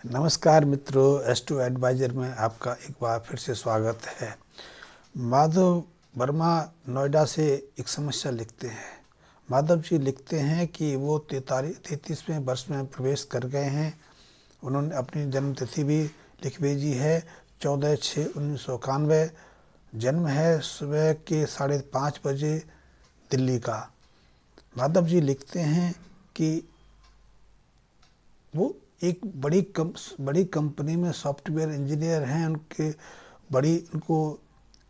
नमस्कार मित्रों, S2 adviser में आपका एक बार फिर से स्वागत है। माधव वर्मा नोएडा से एक समस्या लिखते हैं। माधव जी लिखते हैं कि वो 33वें वर्ष में प्रवेश कर गए हैं। उन्होंने अपनी जन्म तिथि भी लिख भेजी है, 14/6/1991। जन्म है सुबह के 5:30 बजे दिल्ली का। माधव जी लिखते हैं कि वो एक बड़ी कंपनी में सॉफ्टवेयर इंजीनियर हैं। उनको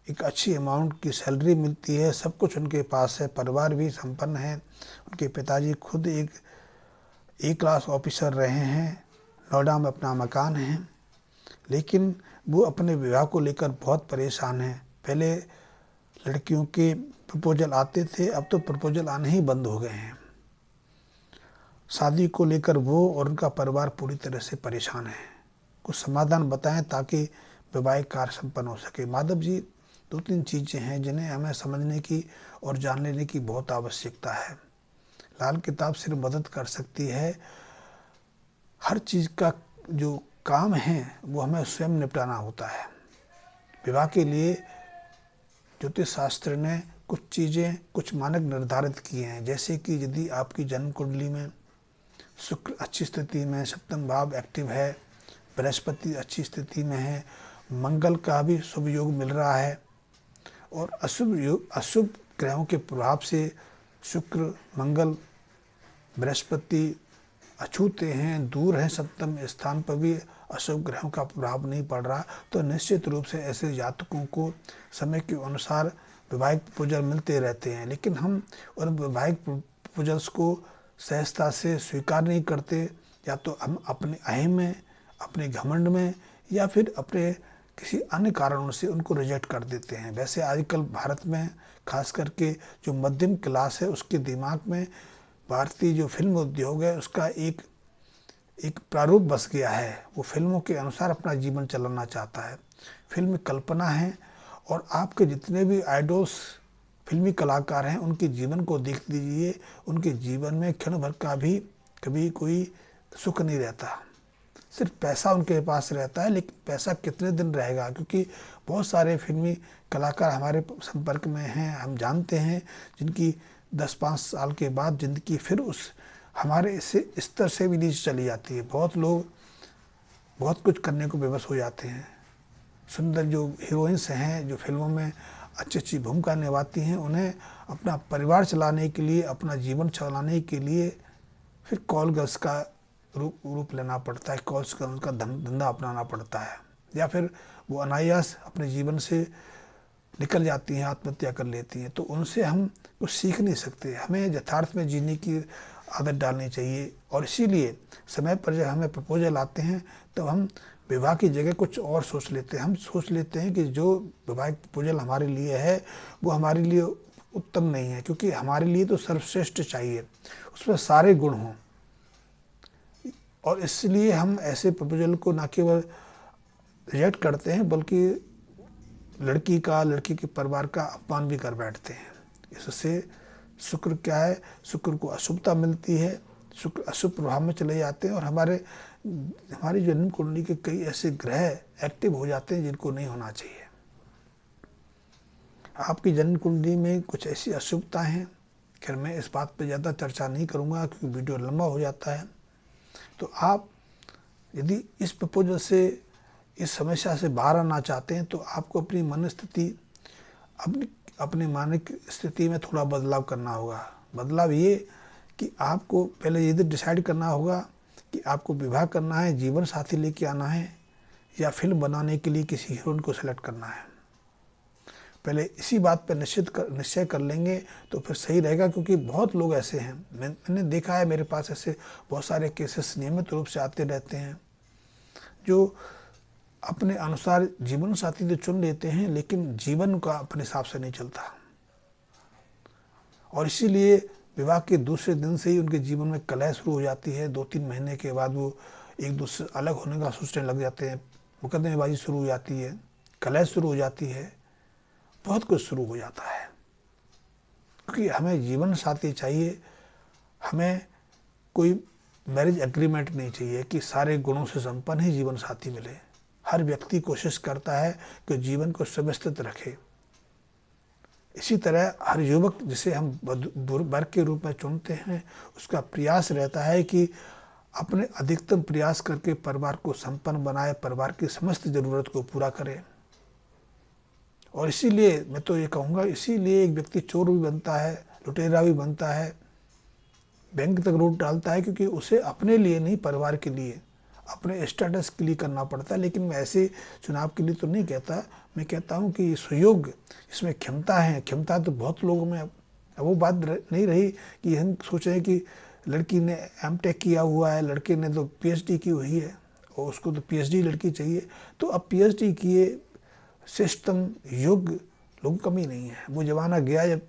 एक अच्छी अमाउंट की सैलरी मिलती है, सब कुछ उनके पास है, परिवार भी संपन्न है। उनके पिताजी खुद एक क्लास ऑफिसर रहे हैं, नोएडा में अपना मकान है। लेकिन वो अपने विवाह को लेकर बहुत परेशान हैं। पहले लड़कियों के प्रपोजल आते थे, अब तो प्रपोजल आने ही बंद हो गए हैं। शादी को लेकर वो और उनका परिवार पूरी तरह से परेशान है। कुछ समाधान बताएं ताकि वैवाहिक कार्य संपन्न हो सके। माधव जी, 2-3 चीज़ें हैं जिन्हें हमें समझने की और जान लेने की बहुत आवश्यकता है। लाल किताब सिर्फ मदद कर सकती है। हर चीज़ का जो काम है वो हमें स्वयं निपटाना होता है। विवाह के लिए ज्योतिष शास्त्र ने कुछ मानक निर्धारित किए हैं, जैसे कि यदि आपकी जन्म कुंडली में शुक्र अच्छी स्थिति में, सप्तम भाव एक्टिव है, बृहस्पति अच्छी स्थिति में है, मंगल का भी शुभ योग मिल रहा है और अशुभ ग्रहों के प्रभाव से शुक्र, मंगल, बृहस्पति अछूते हैं, दूर हैं, सप्तम स्थान पर भी अशुभ ग्रहों का प्रभाव नहीं पड़ रहा, तो निश्चित रूप से ऐसे जातकों को समय के अनुसार वैवाहिक प्रपोजल मिलते रहते हैं। लेकिन हम उन वैवाहिक प्रपोजल्स को सहजता से स्वीकार नहीं करते, या तो हम अपने अहम में, अपने घमंड में, या फिर अपने किसी अन्य कारणों से उनको रिजेक्ट कर देते हैं। वैसे आजकल भारत में खास करके जो मध्यम क्लास है, उसके दिमाग में भारतीय जो फिल्म उद्योग है उसका एक प्रारूप बस गया है। वो फिल्मों के अनुसार अपना जीवन चलाना चाहता है। फिल्म कल्पना है, और आपके जितने भी आइडल्स फिल्मी कलाकार हैं उनके जीवन को देख लीजिए। उनके जीवन में क्षण भर का भी कभी कोई सुख नहीं रहता। सिर्फ पैसा उनके पास रहता है, लेकिन पैसा कितने दिन रहेगा, क्योंकि बहुत सारे फिल्मी कलाकार हमारे संपर्क में हैं, हम जानते हैं, जिनकी 10-5 साल के बाद ज़िंदगी फिर उस हमारे से स्तर से भी नीचे चली जाती है। बहुत लोग बहुत कुछ करने को विवश हो जाते हैं। सुंदर जो हीरोइंस हैं, जो फिल्मों में अच्छी अच्छी भूमिका निभाती हैं, उन्हें अपना परिवार चलाने के लिए, अपना जीवन चलाने के लिए फिर कॉल गर्ल्स का रूप लेना पड़ता है, कॉल्स गर्ल्स का धंधा अपनाना पड़ता है, या फिर वो अनायास अपने जीवन से निकल जाती हैं, आत्महत्या कर लेती हैं। तो उनसे हम कुछ सीख नहीं सकते। हमें यथार्थ में जीने की आदत डालनी चाहिए, और इसीलिए समय पर जब हमें प्रपोजल आते हैं तो हम विवाह की जगह कुछ और सोच लेते हैं। हम सोच लेते हैं कि जो विवाहिक प्रपोजल हमारे लिए है वो हमारे लिए उत्तम नहीं है, क्योंकि हमारे लिए तो सर्वश्रेष्ठ चाहिए, उसमें सारे गुण हों। और इसलिए हम ऐसे प्रपोजल को न केवल रिजेक्ट करते हैं, बल्कि लड़की के परिवार का अपमान भी कर बैठते हैं। इससे शुक्र क्या है, शुक्र को अशुभता मिलती है, शुक्र अशुभ प्रभाव में चले जाते हैं, और हमारी जन्म कुंडली के कई ऐसे ग्रह एक्टिव हो जाते हैं जिनको नहीं होना चाहिए। आपकी जन्म कुंडली में कुछ ऐसी अशुभता हैं। खैर, मैं इस बात पर ज़्यादा चर्चा नहीं करूँगा क्योंकि वीडियो लंबा हो जाता है। तो आप यदि इस प्रपोजल से, इस समस्या से बाहर आना चाहते हैं, तो आपको अपनी मन स्थिति, अपनी मानसिक स्थिति में थोड़ा बदलाव करना होगा। बदलाव ये कि आपको पहले ये डिसाइड करना होगा कि आपको विवाह करना है, जीवन साथी लेके आना है, या फिल्म बनाने के लिए किसी हीरोइन को सेलेक्ट करना है। पहले इसी बात पर निश्चय कर लेंगे तो फिर सही रहेगा, क्योंकि बहुत लोग ऐसे हैं, मैंने देखा है, मेरे पास ऐसे बहुत सारे केसेस नियमित रूप से आते रहते हैं, जो अपने अनुसार जीवन साथी तो चुन लेते हैं, लेकिन जीवन का अपने हिसाब से नहीं चलता, और इसीलिए विवाह के दूसरे दिन से ही उनके जीवन में कलह शुरू हो जाती है। 2-3 महीने के बाद वो एक दूसरे अलग होने का सोचने लग जाते हैं, मुकदमेबाजी शुरू हो जाती है, कलह शुरू हो जाती है, बहुत कुछ शुरू हो जाता है। क्योंकि हमें जीवन साथी चाहिए, हमें कोई मैरिज एग्रीमेंट नहीं चाहिए कि सारे गुणों से संपन्न ही जीवन साथी मिले। हर व्यक्ति कोशिश करता है कि जीवन को सुव्यवस्थित रखे। इसी तरह हर युवक जिसे हम वर्ग के रूप में चुनते हैं, उसका प्रयास रहता है कि अपने अधिकतम प्रयास करके परिवार को संपन्न बनाए, परिवार की समस्त जरूरत को पूरा करे। और इसीलिए मैं तो ये कहूँगा, इसीलिए एक व्यक्ति चोर भी बनता है, लुटेरा भी बनता है, बैंक तक लूट डालता है, क्योंकि उसे अपने लिए नहीं, परिवार के लिए, अपने स्टेटस के लिए करना पड़ता है। लेकिन मैं ऐसे चुनाव के लिए तो नहीं कहता, मैं कहता हूँ कि सुयोग, इसमें क्षमता है, क्षमता तो बहुत लोगों में। अब वो बात नहीं रही कि हम सोचें कि लड़की ने एमटेक किया हुआ है, लड़के ने तो पीएचडी की हुई है और उसको तो पीएचडी लड़की चाहिए। तो अब पीएचडी किए सिस्टम योग्य लोग कमी नहीं है। वो जमाना गया जब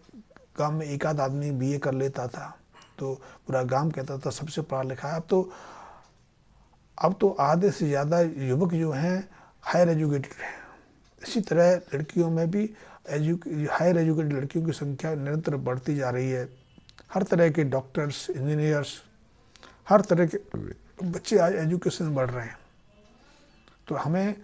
गांव में एक आध आदमी बीए कर लेता था तो पूरा गांव कहता था सबसे पढ़ा लिखा है। अब तो आधे से ज़्यादा युवक जो हैं हायर एजुकेटेड हैं। इसी तरह लड़कियों में भी हायर एजुकेटेड लड़कियों की संख्या निरंतर बढ़ती जा रही है। हर तरह के डॉक्टर्स, इंजीनियर्स, हर तरह के बच्चे आज एजुकेशन में बढ़ रहे हैं। तो हमें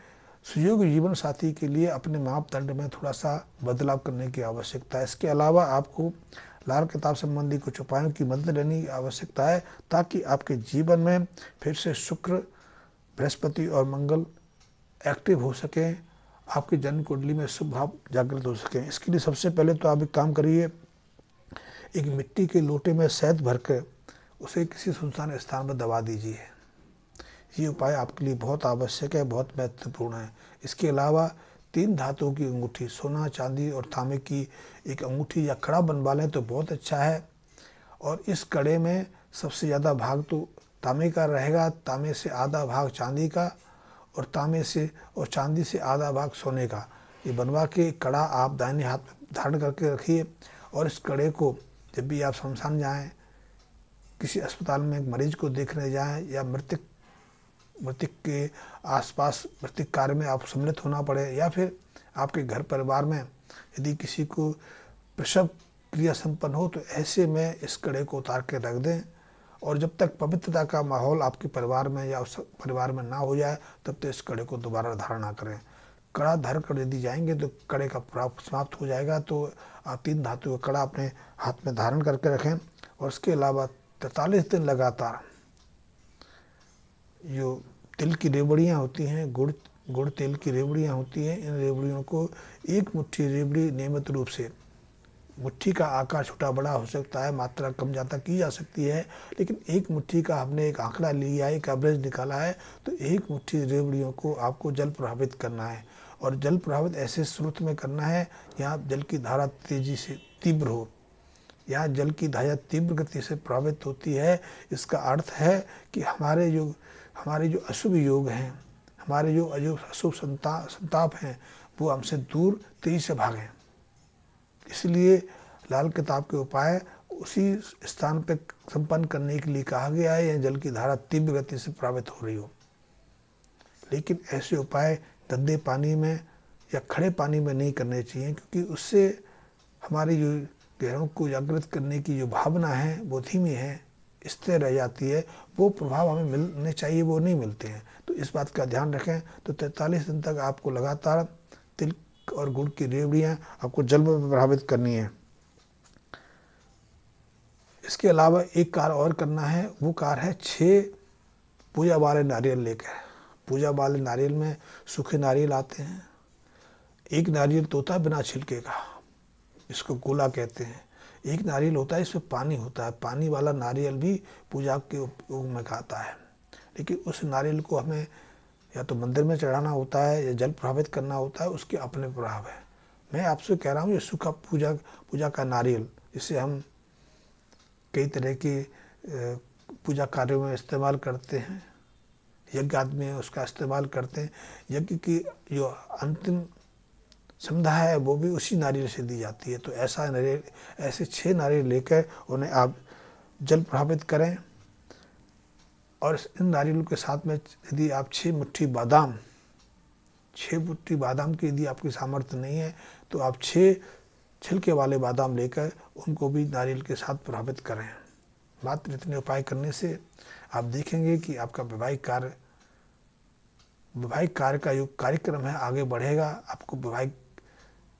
सुयोग्य जीवन साथी के लिए अपने मापदंड में थोड़ा सा बदलाव करने की आवश्यकता है। इसके अलावा आपको लाल किताब संबंधी कुछ उपायों की मदद लेने की आवश्यकता है, ताकि आपके जीवन में फिर से शुक्र, बृहस्पति और मंगल एक्टिव हो सकें, आपकी जन्म कुंडली में शुभ भाव जागृत हो सकें। इसके लिए सबसे पहले तो आप एक काम करिए, एक मिट्टी के लोटे में शहद भरकर उसे किसी सुनसान स्थान पर दबा दीजिए। ये उपाय आपके लिए बहुत आवश्यक है, बहुत महत्वपूर्ण है। इसके अलावा 3 धातुओं की अंगूठी, सोना, चांदी और तांबे की एक अंगूठी या कड़ा बनवा लें तो बहुत अच्छा है। और इस कड़े में सबसे ज़्यादा भाग तो तांबे का रहेगा, तांबे से आधा भाग चांदी का, और तांबे से और चांदी से आधा भाग सोने का। ये बनवा के कड़ा आप दाहिने हाथ में धारण करके रखिए। और इस कड़े को जब भी आप शमशान जाएँ, किसी अस्पताल में एक मरीज को देखने जाएँ, या मृतक के आसपास मृतक कार्य में आप सम्मिलित होना पड़े, या फिर आपके घर परिवार में यदि किसी को प्रसव क्रिया संपन्न हो, तो ऐसे में इस कड़े को उतार के रख दें। और जब तक पवित्रता का माहौल आपके परिवार में या उस परिवार में ना हो जाए, तब तक इस कड़े को दोबारा धारण ना करें। कड़ा धर कर यदि जाएंगे तो कड़े का प्रभाव समाप्त हो जाएगा। तो आप 3 धातु का कड़ा अपने हाथ में धारण करके रखें। और इसके अलावा 43 दिन लगातार जो तिल की रेवड़ियाँ होती हैं, गुड़ तेल की रेवड़ियाँ होती हैं, इन रेवड़ियों को एक मुट्ठी रेवड़ी नियमित रूप से, मुट्ठी का आकार छोटा बड़ा हो सकता है, मात्रा कम ज़्यादा की जा सकती है, लेकिन एक मुट्ठी का हमने एक आंकड़ा लिया है, एक एवरेज निकाला है। तो एक मुट्ठी रेवड़ियों को आपको जल प्रभावित करना है। और जल प्रभावित ऐसे स्रोत में करना है यहाँ जल की धारा तेजी से तीव्र हो। यहाँ जल की धारा तीव्र गति से प्रभावित होती है। इसका अर्थ है कि हमारे जो अशुभ योग हैं, हमारे जो अशुभ संताप हैं, वो हमसे दूर तेजी से भागें। इसलिए लाल किताब के उपाय उसी स्थान पर संपन्न करने के लिए कहा गया है, या जल की धारा तीव्र गति से प्रभावित हो रही हो। लेकिन ऐसे उपाय गंदे पानी में या खड़े पानी में नहीं करने चाहिए, क्योंकि उससे हमारी जो ग्रहों को जागृत करने की जो भावना है वो धीमी है, स्थिर रह जाती है। वो प्रभाव हमें मिलने चाहिए, वो नहीं मिलते हैं। तो इस बात का ध्यान रखें। तो 43 दिन तक आपको लगातार तिल और गुड़ की रेवड़ियाँ आपको जल में प्रभावित करनी है। इसके अलावा एक कार्य और करना है, वो कार्य है 6 पूजा वाले नारियल लेकर। पूजा वाले नारियल में सूखे नारियल आते हैं। एक नारियल तो होता है बिना छिलके का, इसको गोला कहते हैं। एक नारियल होता है इसमें पानी होता है, पानी वाला नारियल भी पूजा के उपयोग में आता है। लेकिन उस नारियल को हमें या तो मंदिर में चढ़ाना होता है या जल प्रभावित करना होता है, उसके अपने प्रभाव है। मैं आपसे कह रहा हूँ ये सूखा पूजा का नारियल, जिसे हम कई तरह के पूजा कार्यों में इस्तेमाल करते हैं, यज्ञ आदि में उसका इस्तेमाल करते हैं। यज्ञ की जो अंतिम संध्या है वो भी उसी नारियल से दी जाती है। तो ऐसे 6 नारियल लेकर उन्हें आप जल प्रभावित करें। और इन नारियलों के साथ में यदि आप 6 मुट्ठी बादाम की यदि आपकी सामर्थ्य नहीं है, तो आप 6 छिलके वाले बादाम लेकर उनको भी नारियल के साथ प्रभावित करें। मात्र इतने उपाय करने से आप देखेंगे कि आपका वैवाहिक कार्य का जो कार्यक्रम है आगे बढ़ेगा। आपको वैवाहिक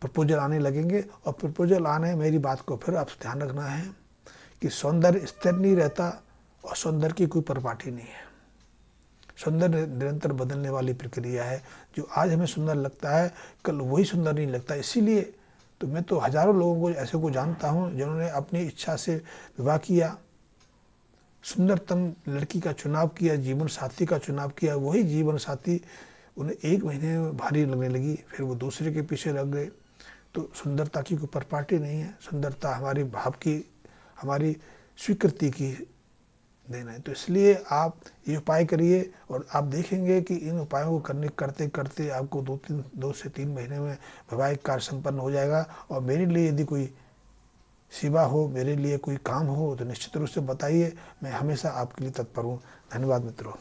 प्रपोजल आने लगेंगे, और प्रपोजल आने, मेरी बात को फिर आप ध्यान रखना है कि सौंदर्य स्थिर नहीं रहता और सौंदर्य की कोई परिपाटी नहीं है। सौंदर्य निरंतर बदलने वाली प्रक्रिया है। जो आज हमें सुंदर लगता है कल वही सुंदर नहीं लगता। इसीलिए तो मैं तो हजारों लोगों को ऐसे को जानता हूँ जिन्होंने अपनी इच्छा से विवाह किया, सुंदरतम लड़की का चुनाव किया, जीवन साथी का चुनाव किया, वही जीवन साथी उन्हें 1 महीने में भारी लगने लगी, फिर वो दूसरे के पीछे लग गए। तो सुंदरता की कोई प्रॉपर्टी नहीं है। सुंदरता हमारी भाव की, हमारी स्वीकृति की देना है। तो इसलिए आप ये उपाय करिए और आप देखेंगे कि इन उपायों को करते करते आपको 2 से 3 महीने में वैवाहिक कार्य संपन्न हो जाएगा। और मेरे लिए यदि कोई सेवा हो, मेरे लिए कोई काम हो तो निश्चित रूप से बताइए, मैं हमेशा आपके लिए तत्पर हूँ। धन्यवाद मित्रों।